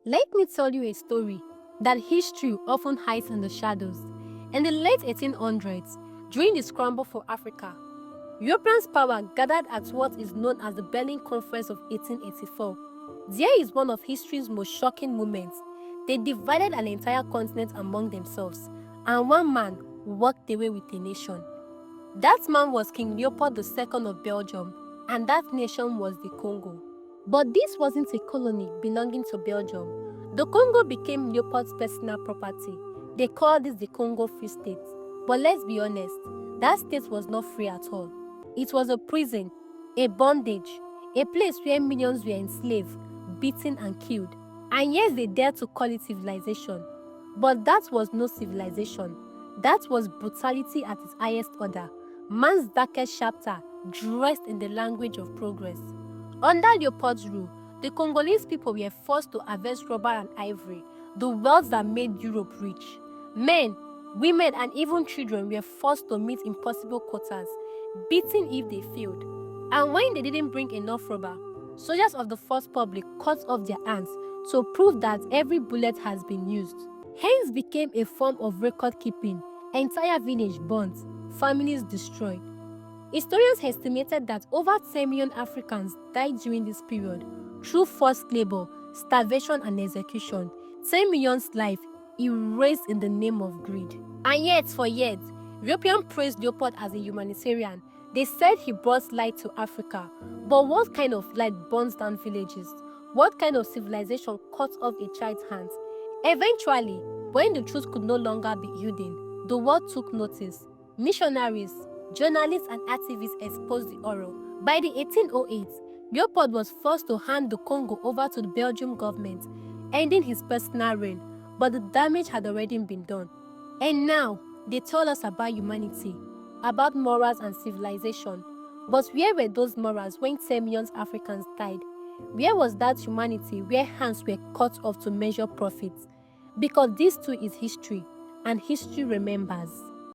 Let me tell you a story that history often hides in the shadows. In the late 1800s, during the scramble for Africa, European power gathered at what is known as the Berlin Conference of 1884. There is one of history's most shocking moments. They divided an entire continent among themselves, and one man walked away with a nation. That man was King Leopold II of Belgium, and that nation was the Congo. But this wasn't a colony belonging to Belgium. The Congo became Leopold's personal property. They called this the Congo Free State. But let's be honest, that state was not free at all. It was a prison, a bondage, a place where millions were enslaved, beaten and killed. And yes, they dared to call it civilization. But that was no civilization. That was brutality at its highest order. Man's darkest chapter, dressed in the language of progress. Under Leopold's rule, the Congolese people were forced to harvest rubber and ivory, the wealth that made Europe rich. Men, women, and even children were forced to meet impossible quotas, beaten if they failed. And when they didn't bring enough rubber, soldiers of the First Republic cut off their hands to prove that every bullet has been used. Hence became a form of record keeping, entire village burnt, families destroyed. Historians estimated that over 10 million Africans died during this period through forced labor, starvation, and execution. 10 million's life erased in the name of greed. And yet, for years, Europeans praised Leopold as a humanitarian. They said he brought light to Africa. But what kind of light burns down villages? What kind of civilization cuts off a child's hands? Eventually, when the truth could no longer be hidden, the world took notice. Missionaries, journalists, and activists exposed the horror. By the 1808s, Leopold was forced to hand the Congo over to the Belgian government, ending his personal reign, but the damage had already been done. And now, they tell us about humanity, about morals and civilization. But where were those morals when 10 million Africans died? Where was that humanity where hands were cut off to measure profits? Because this too is history, and history remembers.